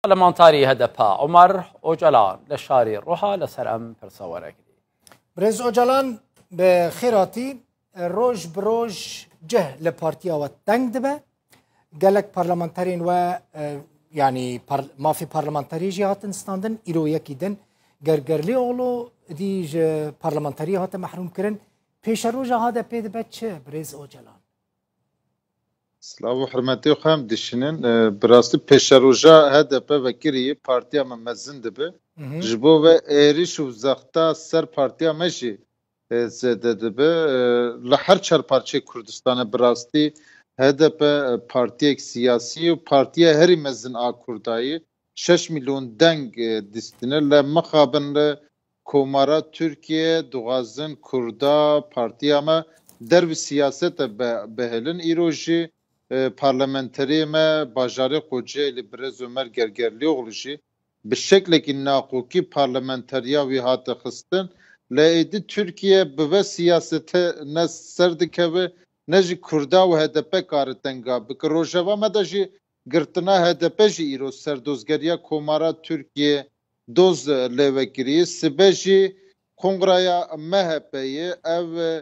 پارلمانتاری هدپا عمر اوجلان لشاری روحا لسر ام پرسوارک برز اوجلان به خیراتی روش بروش جه لپارتیا و تنگ دبه گلک پارلمانتارین و yani mafi parlamenterî jî hatin standin îro yekî din gergerlê oğlu dî ji parlamenterî hate mehrum kirin pêşeroja HDP dibe çi Birêz Ocalan? Slav û hurmetê xwe em dişinin bi rastî pêşeroja HDP vekirî partiya me mezin dibe ji bo ve êriş û zexta ser partiya me jî zêde dibe li her çarparçeyê Kurdistanê bi rastî HDP partiyek siyasî û partiya herî mezin a Kurdayî 6 milyon deng dîstine li mixabin li komara Türkiye dixwazin Kurda partiya me dervî siyasete bihêlin îro jî parlamenterê me bajarê Xoceyê li Birêz Ömer Gergerlioğlu jî bi şeklekî naqûkî parlamenteriya wî hate xistin li êdî Türkiye bi ve siyasete ne ser dikeve ne jî Kurda û HDP kare tenga bike. Rojava me de jî girtina HDP jî îro serdozgeriya komara Türkiye doz lêvekirî sibe jî Kongraya MHP'yê ev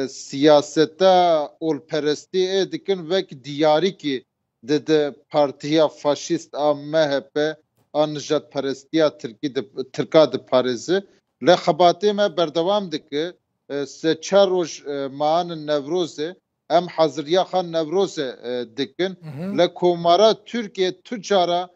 siyaseta olperestî ê dikin vek diyarîkî di partiya faşîst a MHP a nijadperestiya Tirka diparêze li xebatê me berdewam dike se çar roj maanin Newrozê em heziriya xwe Newrozê dikin li komara Türkiye tu cara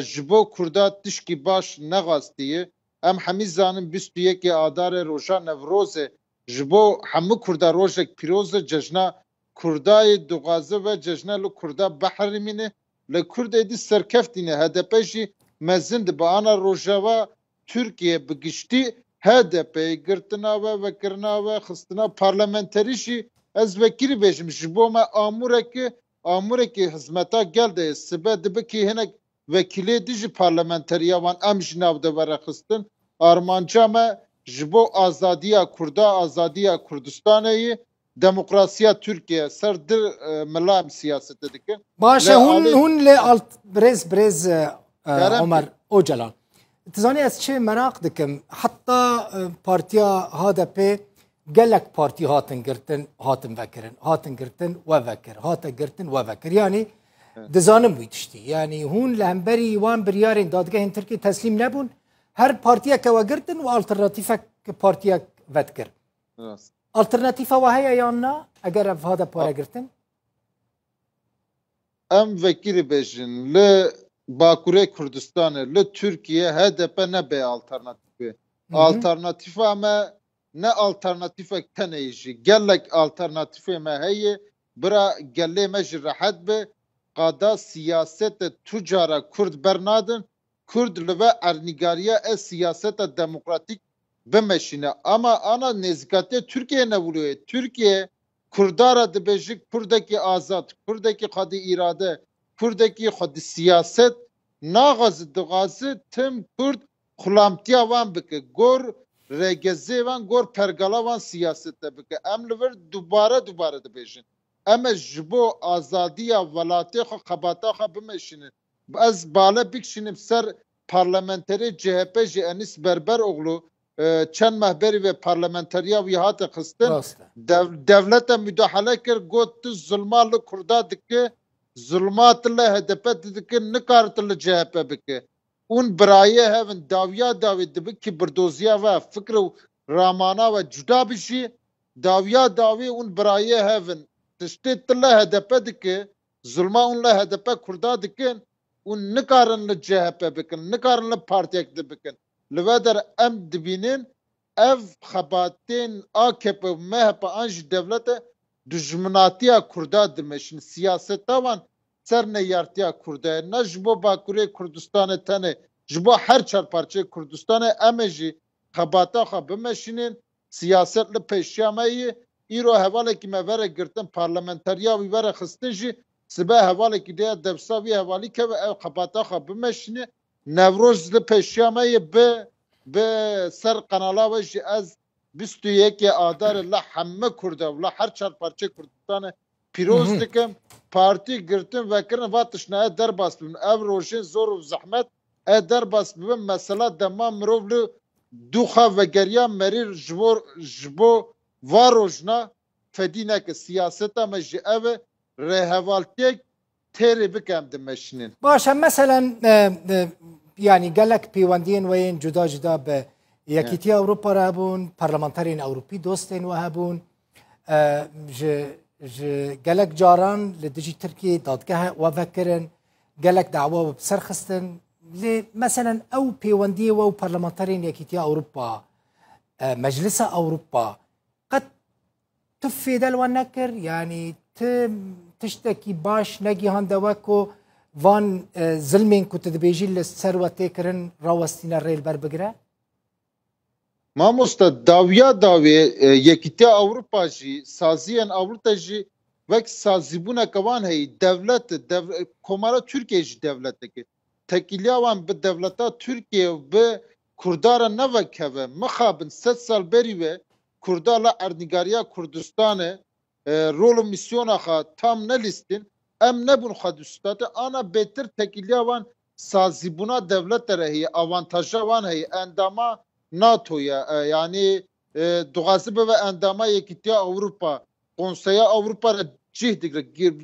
ji bo Kurda tişkî baş nexastiye em hemî zanin 21 adarê roja Newrozê ji bo hemû Kurda rojek pîroz e cejna Kurdayê dixwaze ve cejna li Kurda behirîmîne li Kurdê dî serkeftîne HDP jî mezin dibe ana Rojava Türkiye bi giştî HDP'yi girtina ve vekirina ve xistina parlamenterî jî ez vekirî bêjim ji bo me amurekî hizmeta gel de sibe dibikî hinek vekilê dî ji parlamenteriya wan em ji nav de vere xistin armanca me ji bo azadiya Kurda azadiya Kurdistanê demokrasiya Türkiye ser dir mila em siyasete dikin. Baş hûn lê alt Birêz Ömer Ocalan. Tizanî ez çi merak dikim heta partiya HDP gelek partî hatin girtin hatin vekirin hatin girtin we vekir hate girtin we vekir yani dizanim wî tiştî yani hûn li hemberî wan biryarên dadgehên Tirkiye teslîm nebûn her partiyeke we girtin û alternatîfek partiyek vedikir. Alternatîfa we heye yan na eger ev HDP were girtin? Em vekirî bêjin li Bakurê Kurdistanê li Türkiye HDP nebe alternatîfê. Alternatîfa me ne alternatîfek tenê jî gelek alternatîfê me heye bira gelê me jî rehet be qada siyasete tu cara Kurd bernadin Kurd li ve ernîgariya siyaseta demokratîk bimeşîne ama ana nêzîkatiya Türkiye nevûlûye Türkiye Kurdara dibêjik Kurdekî azad Kurdekî xwedî îrade Kurdekî xwedî siyaset naxwaze dixwaze tim Kurd xulamtiya wan bike gor rêgezê wan gor pergala wan siyasete bike em li vir dubare dibêjin em ji bo azadiya welatê xwe xebata xwe bimeşînin ez bale bikişînim ser parlamenterê CHP jî Enîs Berberoğlu çend mehberî ve parlamenteriya wî hate xistin devlete müdahale kir got tu zulma li Kurda dike zulmat li HDP dikin nikaritin li CHP bike ûn birayê hevin dawiya dawî dibikî birdoziya ve fikr û ramana ve cuda bijî dawiya dawî ûn birayê hevin tiştê tu li HDP dike zulma ûn li HDP Kurda dikin ûn nikarin li CHP bikin nikarin li partiyek dibikin li ve der em dibînin ev xebatên AKP û MHP an ji devlete dijminatiya Kurda dimeşin siyaseta wan ser neyartiya Kurdayê ne ji bo Bakurê Kurdistanê tenê ji bo her çarparçeyê Kurdistanê em jî xebata xwe bimeşînin siyaset li pêşiya me yê îro hevalekî me vere girtin parlamenteriya wî vere xistin jî sibe hevalekî diya devsa wî hevalî keve ev xebata xwe bimeşîne Newroz li pêşiya me yê bi ser qenala ve jî ez 21 adarê li hemme Kurda li her çarparçeyê Kurdistanê پیروز دکم پارتی گرتن و کردن و تشنه در باس ببین اف روشن زور و زحمت در باس ببین مثلا دمام مروبلو دوخا و گریا مریر جبو واروجنا فدینه که سیاست ما جی او رهوالتیک تری بکم دمشنین باشه مثلا يعني قالك بيواندين وين جدا جدا ب يكيتي اوروبا رابون برلمانترين اوروبي دوستين وهابون قالك جاران لدجي تركي دادقها وفكرن قالك دعوه بسرخستن مثلا او بيواندي و برلمانترين يكيتي اوروبا مجلس اوروبا قد تفيد الونكر يعني تشتكي باش نجي هندوكو وان ظلمين كنت دبيجي للثروة تكرن راوستين الريل بربقرة ما مستا داويا داوي يكيتي اوروبا جي سازيان اوروبا جي وك سازيبونا كوان هي دولت كومارا تركيا جي دولتك تكيليا وان بدولتا تركيا و كردارا نوكه مخابن 7 سال بري و كردالا اردنگاريا كردستان رول ميسيون خا تام نلستين ام نبون خدوستات انا بهتر تکیلیا وان سازیبونا دولت رهی avantajı وان هی انداما ناتو یا yani دوغازبه و انداما یکیتیا اوروپا konseya Avrupa cihdik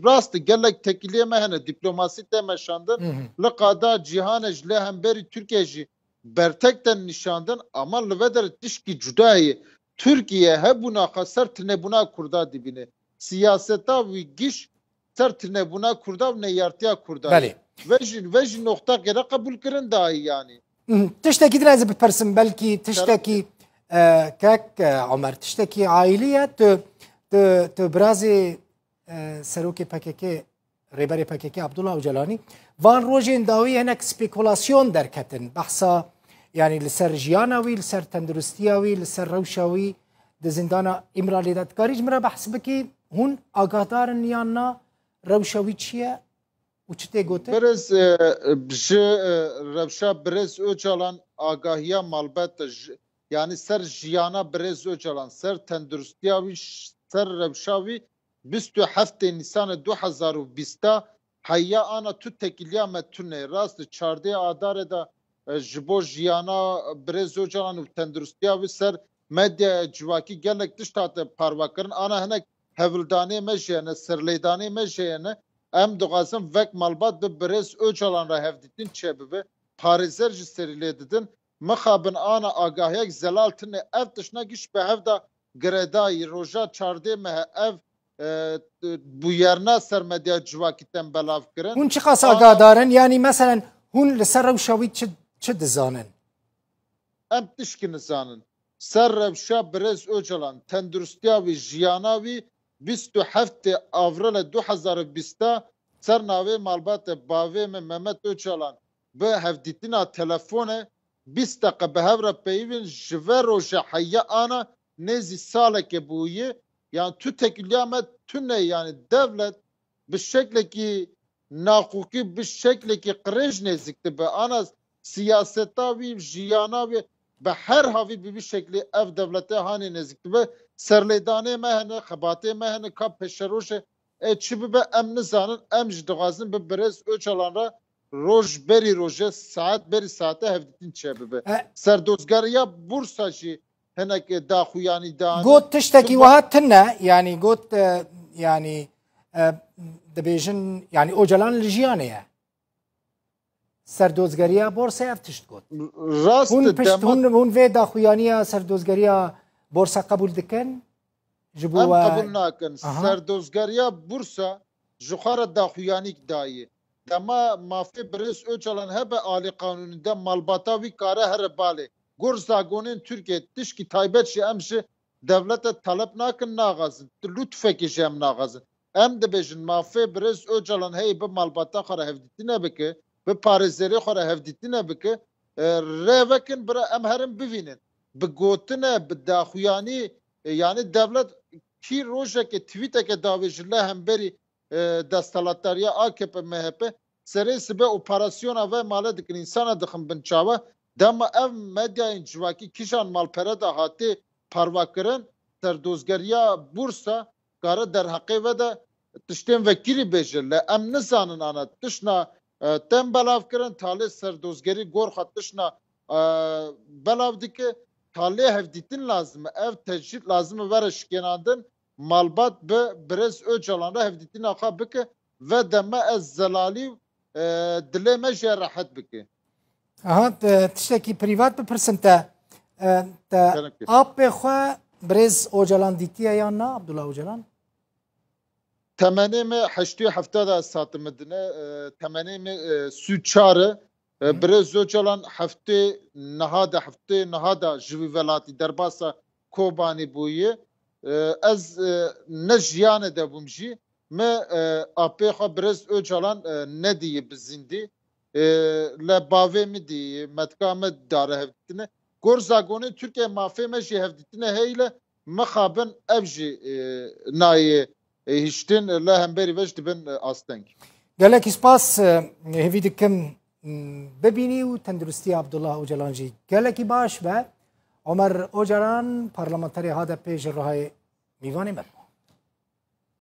rast gelek tekiliye mehne diplomasi temeşandın laqada cihan jle hemberi Türkiye ji bertekten nişandın ama lveder tişki cudayı Türkiye hebuna khasar tne buna kurda dibine siyaseta ve giş sertine buna kurda ne yartıya kurda. بله. Vejin nokta gene kabul kırın dahi yani. تشتكي درازي ببرسم بلكي تشتكي كاك عمر تشتكي عائلية برازي سروكي باكيكي ريبري باكيكي عبد الله وجلاني وان روجين داوي هناك سبيكولاسيون دركتن بحثا يعني لسر جياناوي لسر تندرستياوي لسر روشاوي دزندانا امرالي دادكاريج مرا بحث بكي هون آگاهدارن يانا روشاوي چيه وچته گوته؟ برز بجه روشا برز اوچالان آگاهیا مالبت yani ser jiyana برز اوچالان ser tendurustiyavî ser rewşavî 27 Nisan 2020 hayya ana tu tekiliya me tune rast çarde adare da ji bo jiyana برز اوچالان û tendurustiyavî ser medya civakî gelek tiştate parvakirin ana hinek hevildanê me jiyene serlêdanê me jiyene em dixwazin vek malbat bi Birêz Öcalan re hevdîtin çêbibe parêzer ji serî lê didin mixabin ana agahiyek zelal tune ev tişna giş bi hev da girêdayî roja çardê me ev bûyerna ser medya civakî tem belav kirin. Hûn çi qas agahdarin yani mesela hûn li ser rewşawî çi dizanin? Em tişkî nizanin. Ser rewşa Birêz Öcalan tendurustiya wî jiyana wî 27 Avril 2020 ser navê malbatê bavê me Mehmet Öcalan bi hevdîtina telefone 20 deqe bi hev re peyivîn ji ve roja heyya ana nêzî salekê bûye yani tu tekiliya me tune yani devlet bi şeklekî naxukî bi şeklekî qirêj nêzik dibe ana siyaseta wî jiyana wî bi her havî bi vî şeklî ev devletê hanê nêzik dibe serlêdanê me hene xebatê me hene ka peşerojê çi bibe em nizanin em ji dixwazin bi Birêz Öcalan re roj berî rojê saet berî saete hevdîtin çêbibe serdozgeriya Bursa jî hinek daxuyanî dane got tiştekî wiha tune yani got yani dibêjin yani Öcalan li jiyanê ye serdozgeriya Borsa ev tişt got rast hûn vê daxuyaniya serdozgeriya Borsa qebûl dikin em qebûl nakin serdozgeriya Bursa ji xwe re daxuyanîk dayê dema mafê Birêz Öcalan hebe alî qanûnî de malbata wî kare here balê gur zagonên Tirkiye tişkî taybet jî em ji devlete talep nakin naxazin lütfekî jî em naxazin em dibêjin mafê Birêz Öcalan hey bi malbata xwe re hevdîtîne bike bi parêzerê xwe re hevdîtîne bike rêvekin bire em herin bivînin bi gotine bi daxuyanî yani devlet kî rojeke twîteke davê ji le hemberî destalateriya AKP MHP serê sibe operasyona ve male dikin insana dixin bin çawe dema ev medyayên civakî kîjan malpere da hatê parvakirin serdozgeriya Bursa kare derheqê ve de tiştên vekîlî bêje le em nizanin ana tişna tem belav kirin talê serdozgerî gor xwe tişna belav dike talê hevdîtin lazim e ev tecrît lazim e were şikênandin malbat bi Birêz Öcalan re hevdîtina xwe bike ve deme ez zelalî dilê me jê rehet bike. Aha tiştekî prîvat bipirsin te apê xwe Birêz Öcalan dîtiye yan na Abdullah Öcalan? Temenê me heştû heftada satime dine temenê me sû çar e Birêz Öcalan heftê nihada ji vî welatî derbasa Kobanî bûye ez ne jiyanê de bûm jî me apê xwe Birêz Öcalan nedîye bi zîndî le bavê min dîye metka me dare hevdîtine gor zagonê Tirkiye mafê me jî hevdîtine heyle mixabin ev jî nayê hiştin le hemberî veş dibin asteng. Gelekî spas hevî dikim bibînî û tenduristiya Abdullah Öcalan jî gelekî baş be Ömer Öcalan parlamenterê HDP ji Rihayê Mîvanê me.